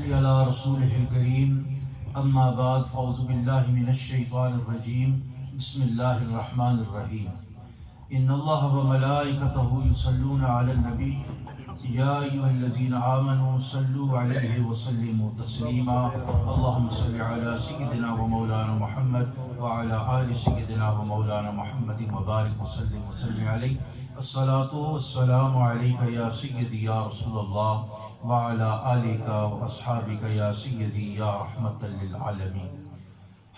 صلی علی رسولہ الکریم اما بعد فاعوذ باللہ من الشیطان الرجیم بسم اللہ الرحمن الرحیم ان اللہ وملائکتہ یصلون علی النبی یا ایھا الذین آمنوا صلوا علیہ وسلموا تسلیما اللہم صل علی سیدنا و مولانا محمد وعلی آل سیدنا و مولانا محمد وبارک وسلم علیہ الصلاۃ والسلام علیک یا سیدی یا رسول اللہ وعلی آلک و اصحابک یا سیدی یا رحمت للعالمین۔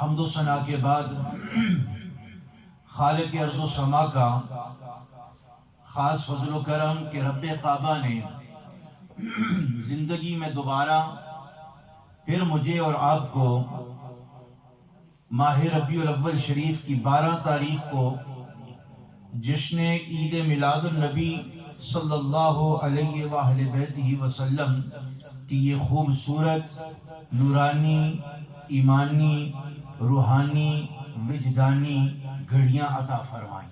حمد و ثنا کے بعد خالق ارض و سما کا خاص فضل و کرم کہ رب کعبہ نے زندگی میں دوبارہ پھر مجھے اور آپ کو ماہ ربیع الاول شریف کی 12 تاریخ کو جشن عید میلاد النبی صلی اللہ علیہ وآلہ بیتہ وسلم کی یہ خوبصورت نورانی ایمانی روحانی وجدانی گھڑیاں عطا فرمائیں۔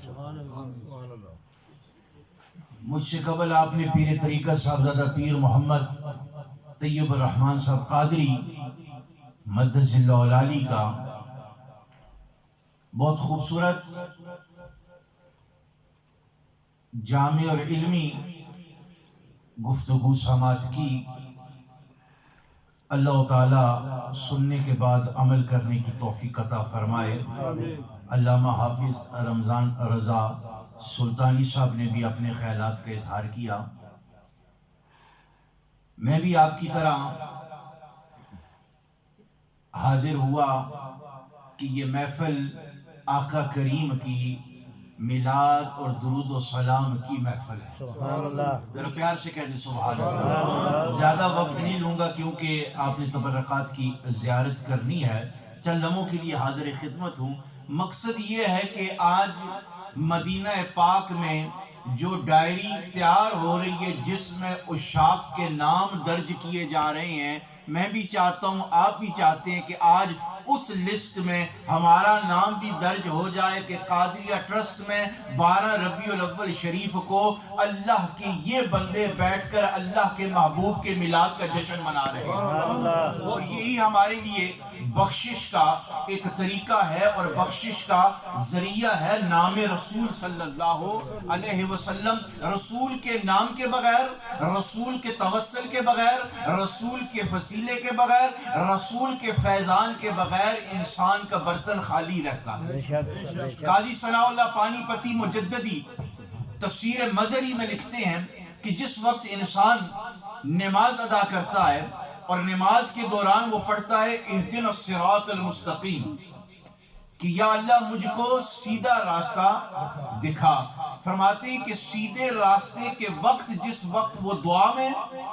مجھ سے قبل آپ نے پیر طریقت صاحبزادہ پیر محمد طیب الرحمن صاحب قادری مدث اللہ العالی کا بہت خوبصورت جامع اور علمی گفتگو سماعت کی۔ اللہ تعالیٰ سننے کے بعد عمل کرنے کی توفیق عطا فرمائے۔ علامہ حافظ رمضان رضا سلطانی صاحب نے بھی اپنے خیالات کا اظہار کیا۔ میں بھی آپ کی طرح حاضر ہوا کہ یہ محفل آقا کریم کی میلاد اور درود و سلام کی محفل ہے۔ سبحان اللہ، ذرا پیار سے کہہ دیں سبحان اللہ۔ زیادہ وقت نہیں لوں گا کیونکہ آپ نے تبرکات کی زیارت کرنی ہے، چند لمحوں کے لیے حاضر خدمت ہوں۔ مقصد یہ ہے کہ آج مدینہ پاک میں جو ڈائری تیار ہو رہی ہے جس میں عشاق کے نام درج کیے جا رہے ہیں، میں بھی چاہتا ہوں، آپ بھی چاہتے ہیں کہ آج اس لسٹ میں ہمارا نام بھی درج ہو جائے کہ قادریہ ٹرسٹ میں 12 ربیع الاول شریف کو اللہ کے یہ بندے بیٹھ کر اللہ کے محبوب کے میلاد کا جشن منا رہے ہیں، اور یہی ہمارے لیے بخشش کا ایک طریقہ ہے اور بخشش کا ذریعہ ہے نام رسول صلی اللہ علیہ وسلم۔ رسول کے نام کے بغیر، رسول کے توسل کے بغیر، رسول کے فضیلے کے بغیر، رسول کے فیضان کے بغیر انسان کا برتن خالی رہتا ہے۔ قاضی ثناء اللہ پانی پتی مجددی تفسیر مظہری میں لکھتے ہیں کہ جس وقت انسان نماز ادا کرتا ہے اور نماز کے دوران وہ پڑھتا ہے اہدنا الصراط المستقیم کہ یا اللہ مجھ کو سیدھا راستہ دکھا، فرماتے ہیں کہ سیدھے راستے کے وقت جس وقت وہ دعا میں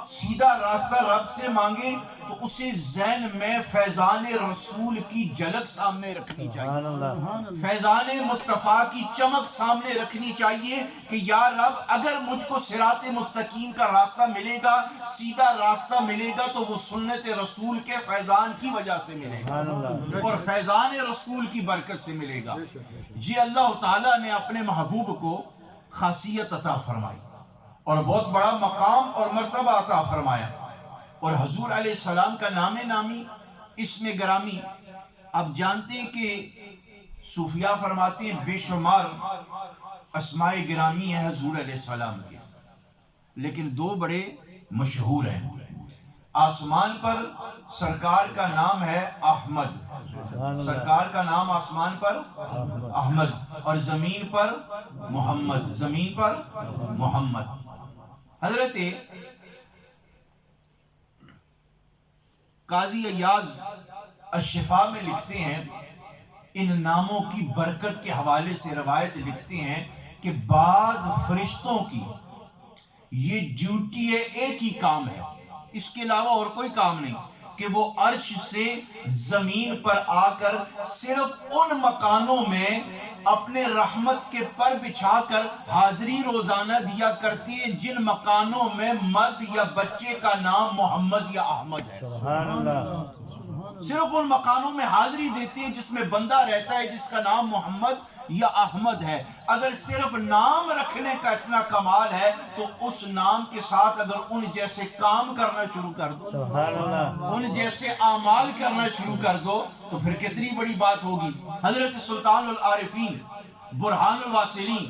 سیدھا راستہ رب سے مانگے تو اسے ذہن میں فیضان رسول کی جھلک سامنے رکھنی چاہیے، فیضان مصطفیٰ کی چمک سامنے رکھنی چاہیے کہ یا رب اگر مجھ کو صراط مستقیم کا راستہ ملے گا، سیدھا راستہ ملے گا تو وہ سنت رسول کے فیضان کی وجہ سے ملے گا اور فیضان رسول کی برکت سے ملے گا۔ یہ اللہ تعالیٰ نے اپنے محبوب کو خاصیت عطا فرمائی اور بہت بڑا مقام اور مرتبہ عطا فرمایا، اور حضور علیہ السلام کا نام نامی اسم گرامی آپ جانتے ہیں کہ صوفیاء فرماتے ہیں بے شمار اسماء گرامی ہیں حضور علیہ السلام کے، لیکن 2 بڑے مشہور ہیں۔ آسمان پر سرکار کا نام ہے احمد، سرکار کا نام آسمان پر احمد، اور زمین پر محمد، زمین پر محمد۔ حضرت قاضی ایاز الشفا میں لکھتے ہیں، ان ناموں کی برکت کے حوالے سے روایت لکھتے ہیں کہ بعض فرشتوں کی یہ ڈیوٹی ہے، ایک ہی کام ہے، اس کے علاوہ اور کوئی کام نہیں، کہ وہ عرش سے زمین پر آ کر صرف ان مکانوں میں اپنے رحمت کے پر بچھا کر حاضری روزانہ دیا کرتے ہیں جن مکانوں میں مرد یا بچے کا نام محمد یا احمد ہے۔ سبحان اللہ، صرف ان مکانوں میں حاضری دیتے ہیں جس میں بندہ رہتا ہے جس کا نام محمد یا احمد ہے. اگر صرف نام رکھنے کا اتنا کمال ہے تو اس نام کے ساتھ اگر ان جیسے کام کرنا شروع کر دو, سبحان اللہ, ان جیسے اعمال کرنا شروع کر دو تو پھر کتنی بڑی بات ہوگی. حضرت سلطان العارفین برہان الواصلین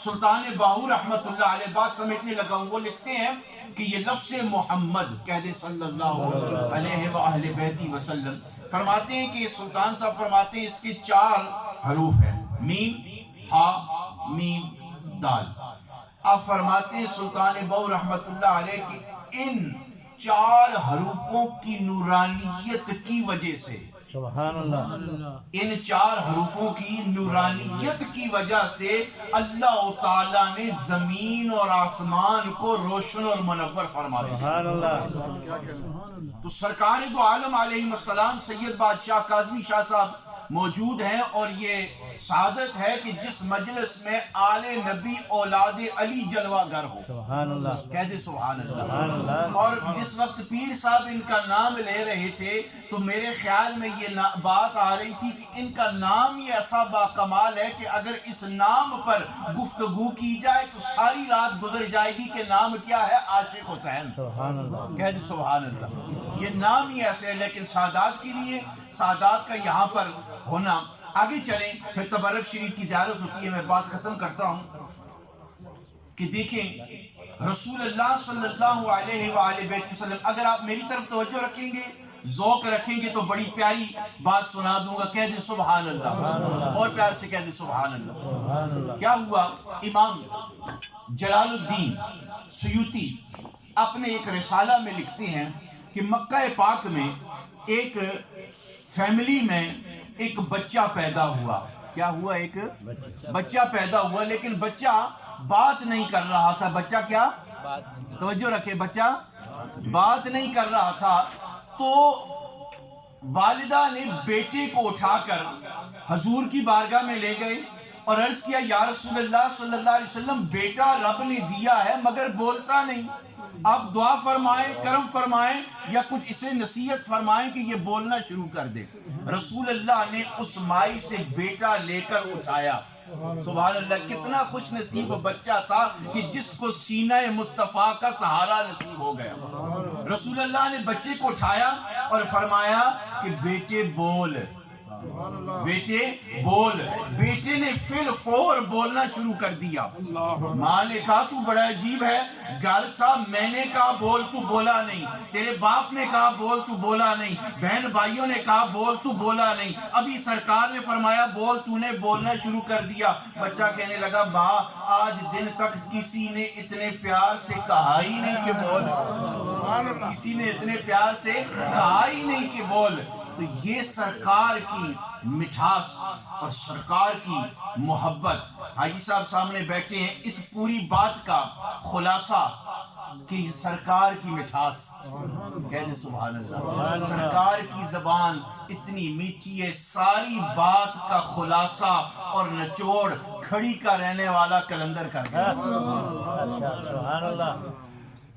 سلطان باہو رحمت اللہ علیہ بات سمجھنے لگا ہوں, وہ لکھتے ہیں کہ یہ لفظ محمد کہہ دے صلی اللہ علیہ وآلہ بیتی وسلم, فرماتے ہیں کہ سلطان صاحب فرماتے ہیں اس کے 4 حروف ہیں, میم ہا میم دال. آپ فرماتے ہیں سلطان باہو رحمت اللہ علیہ کہ ان 4 حروفوں کی نورانیت کی وجہ سے, سبحان اللہ, ان 4 حروفوں کی نورانیت کی وجہ سے اللہ تعالیٰ نے زمین اور آسمان کو روشن اور منور فرما دیا. سبحان اللہ, تو سرکار دو عالم علیہ السلام سید بادشاہ کاظمی شاہ صاحب موجود ہیں, اور یہ سعادت ہے کہ جس مجلس میں آل نبی اولاد علی جلوہ گر ہو. سبحان اللہ, کہہ دے سبحان سبحان اللہ. اللہ, اور جس وقت پیر صاحب ان کا نام لے رہے تھے تو میرے خیال میں یہ بات آ رہی تھی کہ ان کا نام یہ ایسا با کمال ہے کہ اگر اس نام پر گفتگو کی جائے تو ساری رات گزر جائے گی کہ نام کیا ہے, عاشق حسین. سبحان اللہ, کہہ دے سبحان اللہ. یہ نام ہی ایسے ہے, لیکن سادات کے لیے سادات کا یہاں پر ہونا. آگے چلیں, پھر تبرک شریف کی زیارت ہوتی ہے. میں بات ختم کرتا ہوں کہ دیکھیں رسول اللہ صلی اللہ علیہ وآلہ وسلم, اگر آپ میری طرف توجہ رکھیں گے, ذوق رکھیں گے تو بڑی پیاری بات سنا دوں گا. کہہ دیں سبحان اللہ, اور پیار سے کہہ دیں سبحان اللہ. سبحان اللہ, کیا ہوا, امام جلال الدین سیوطی اپنے ایک رسالہ میں لکھتے ہیں کہ مکہ پاک میں ایک فیملی میں ایک بچہ پیدا ہوا. کیا ہوا, ایک بچہ پیدا ہوا, لیکن بچہ بات نہیں کر رہا تھا. بچہ کیا, توجہ رکھے, بچہ بات نہیں کر رہا تھا. تو والدہ نے بیٹے کو اٹھا کر حضور کی بارگاہ میں لے گئے اور عرض کیا, یا رسول اللہ صلی اللہ علیہ وسلم, بیٹا رب نے دیا ہے مگر بولتا نہیں, آپ دعا فرمائیں, کرم فرمائیں, یا کچھ اسے نصیحت فرمائیں کہ یہ بولنا شروع کر دے. رسول اللہ نے اس مائی سے بیٹا لے کر اٹھایا. سبحان اللہ, کتنا خوش نصیب بچہ تھا کہ جس کو سینہ مصطفیٰ کا سہارا نصیب ہو گیا. رسول اللہ نے بچے کو اٹھایا اور فرمایا کہ بیٹے بول, بیٹے بول. بیٹے نے فی الفور بولنا شروع کر دیا. ماں نے کہا تو بڑا عجیب ہے, گھر تھا, میں نے کہا بول تو بولا نہیں, تیرے باپ نے کہا بول تو بولا نہیں, بہن بھائیوں نے کہا بول تو بولا نہیں, ابھی سرکار نے فرمایا بول, تو نے بولنا شروع کر دیا. بچہ کہنے لگا, ماں آج دن تک کسی نے اتنے پیار سے کہا ہی نہیں کہ بول, کسی نے اتنے پیار سے کہا ہی نہیں کہ بول. تو یہ سرکار کی مٹھاس اور سرکار کی محبت. حاجی صاحب سامنے بیٹھے ہیں, اس پوری بات کا خلاصہ کہ سرکار کی مٹھاس. کہہ دیں سبحان اللہ, سرکار کی زبان اتنی میٹھی ہے, ساری بات کا خلاصہ اور نچوڑ کھڑی کا رہنے والا کلندر کر دیا. سبحان اللہ,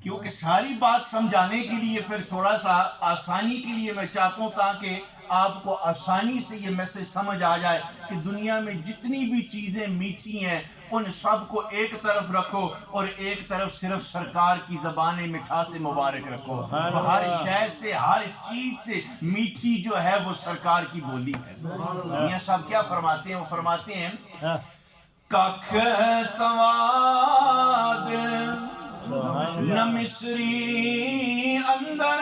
کیونکہ ساری بات سمجھانے کے لیے پھر تھوڑا سا آسانی کے لیے میں چاہتا ہوں تاکہ آپ کو آسانی سے یہ میسج سمجھ آ جائے کہ دنیا میں جتنی بھی چیزیں میٹھی ہیں ان سب کو ایک طرف رکھو اور ایک طرف صرف سرکار کی زبان مٹھاس سے مبارک رکھو. ہر شے سے, ہر چیز سے میٹھی جو ہے وہ سرکار کی بولی ہے. میاں صاحب کیا فرماتے ہیں, وہ فرماتے ہیں ککھ سواد نہ مصری اندر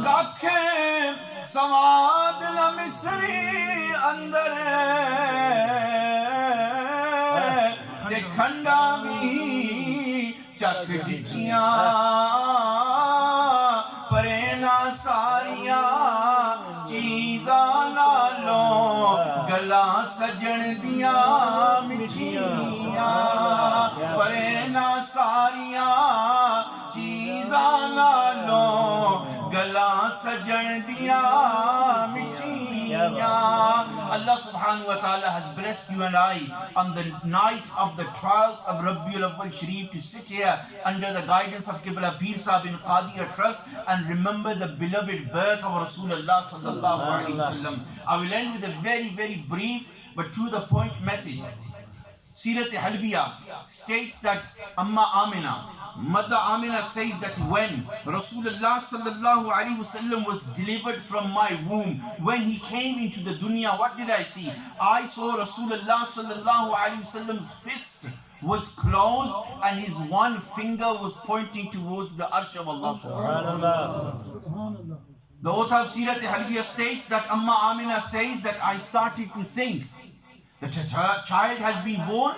ککھ سواد نہ مصری اندر تے کھنڈا بھی چک ڈٹیاں پرے نہ ساریاں چیزاں نالوں گلاں سجن دیاں مٹھیاں پرے نہ ساریاں چیزاں نالوں گلاں سجن دیاں مٹھیاں. اللہ Allah subhanahu wa ta'ala has blessed you and I on the night of the 12th of Rabiul Awwal Sharif to sit here under the guidance of Qibla Pir Sahib in Qadiya Trust and remember the beloved birth of Rasulullah sallallahu alaihi wasallam. I will end with a very, very brief but to the point message. Sirat Halbiya states that Amma Amina, Mother Amina says that when Rasulullah sallallahu alaihi wasallam was delivered from my womb, when he came into the dunya, what did I see? I saw Rasulullah sallallahu alaihi wasallam's fist was closed and his one finger was pointing towards the arsh of Allah. Subhanallah. The author of Sirat Halbiya states that Amma Amina says that I started to think that a child has been born,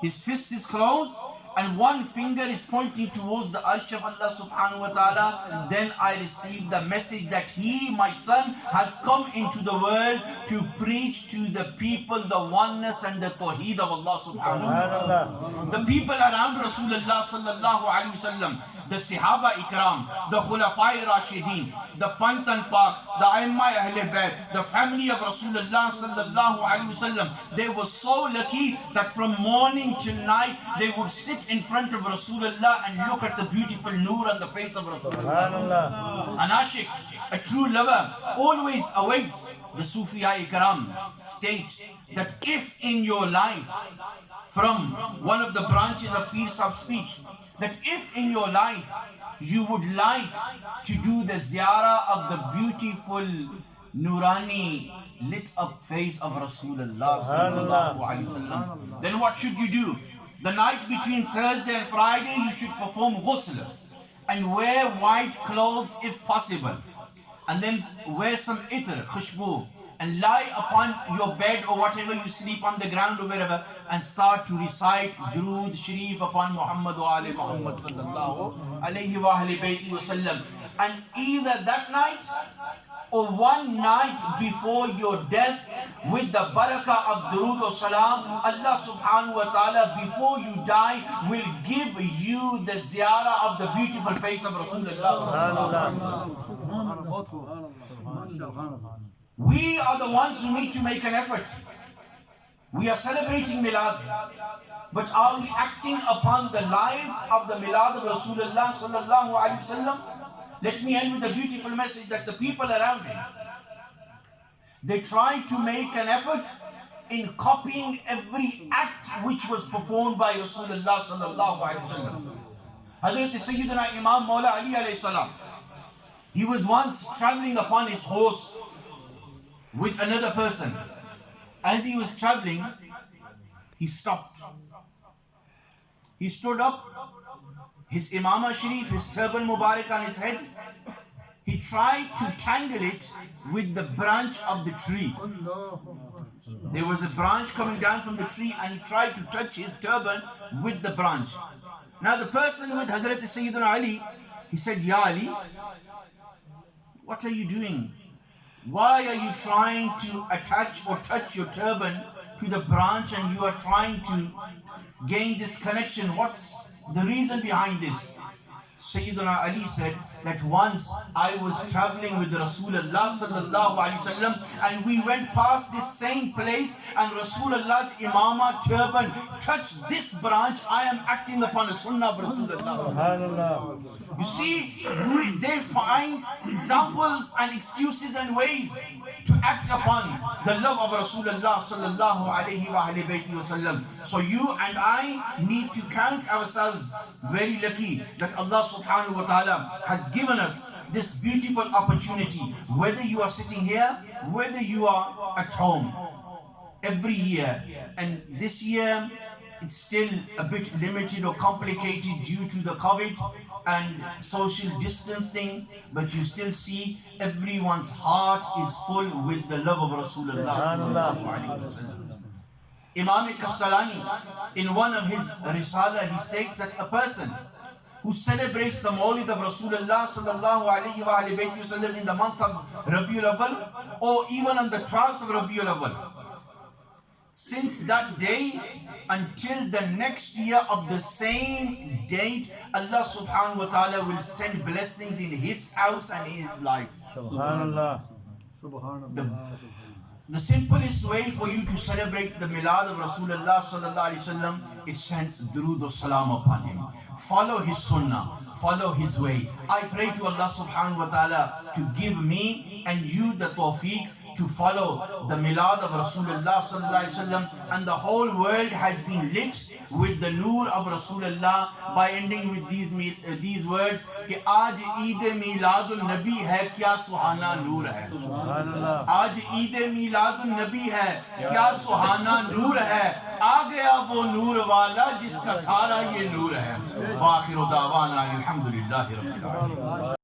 his fist is closed, and one finger is pointing towards the arsh of Allah subhanahu wa ta'ala. Then I received the message that he, my son, has come into the world to preach to the people the oneness and the tawheed of Allah subhanahu wa ta'ala. The people around Rasulullah sallallahu alaihi wasallam, the Sahaba Ikram, the Khulafai Rashidin, the Pantan Pak, the Aimma Ahle Bayt, the family of Rasulullah sallallahu alaihi wasallam, they were so lucky that from morning till night they would sit in front of Rasulullah and look at the beautiful noor on the face of Rasulullah. An ashik, a true lover, always awaits. The Sufiya Ikram state that if in your life, from one of the branches of peace of speech, that if in your life you would like to do the ziyarah of the beautiful Nurani lit up face of Rasulullah sallallahu alaihi wasallam, then what should you do? The night between Thursday and Friday you should perform ghusl and wear white clothes if possible, and then wear some itr, khushbu, and lie upon your bed or whatever you sleep on the ground or wherever and start to recite Durood Sharif upon Muhammad wa Ali Muhammad sallallahu alayhi wa alihi wa sallam. And either that night or one night before your death, with the barakah of Durood or Salam, Allah subhanahu wa ta'ala before you die will give you the ziyarah of the beautiful face of Rasulullah. We are the ones who need to make an effort. We are celebrating Milad, but are we acting upon the life of the Milad of Rasulullah sallallahu alaihi wasallam? Let me end with a beautiful message that the people around him, they tried to make an effort in copying every act which was performed by Rasulullah sallallahu alaihi wasallam. Hazrat Sayyidina Imam Mawla Ali alayhi salam, he was once traveling upon his horse with another person. As he was traveling, he stopped. He stood up, his Imama Sharif, his turban Mubarak on his head, he tried to tangle it with the branch of the tree. There was a branch coming down from the tree and he tried to touch his turban with the branch. Now the person with Hazrat Sayyidina Ali, he said, Ya Ali, what are you doing? Why are you trying to attach or touch your turban to the branch and you are trying to gain this connection? What's the reason behind this? Sayyidina Ali said that once I was traveling with Rasulullah sallallahu alaihi wasallam and we went past this same place and Rasulullah's imama turban touched this branch. I am acting upon the sunnah of Rasulullah. You see, they find examples and excuses and ways to act upon the love of Rasulullah sallallahu alaihi wasallam. So you and I need to count ourselves very lucky that Allah subhanahu wa ta'ala has given us this beautiful opportunity, whether you are sitting here, whether you are at home, every year. And this year it's still a bit limited or complicated due to the COVID and social distancing, but you still see everyone's heart is full with the love of Rasulullah. Imam Kastalani, in one of his Risala, he states that a person who celebrates the Mawlid of Rasulullah sallallahu alayhi wa sallam in the month of Rabiul Awwal or even on the 12th of Rabiul Awwal, since that day until the next year of the same date, Allah subhanahu wa ta'ala will send blessings in his house and in his life. Subhanallah. The The simplest way for you to celebrate the Milad of Rasulullah sallallahu alaihi wasallam is send durood or salam upon him. Follow his sunnah, follow his way. I pray to Allah subhanahu wa ta'ala to give me and you the tawfiq to follow the Milad of Rasulullah sallallahu alaihi wasallam, and the whole world has been lit with the noor of Rasulullah by ending with these words کہ آج عید میلاد النبی ہے کیا سہانا نور ہے. آج عید میلاد النبی ہے کیا سہانا نور ہے. آ گیا وہ نور والا جس کا سارا یہ نور ہے. وآخر دعوانا الحمدللہ رب العالمین.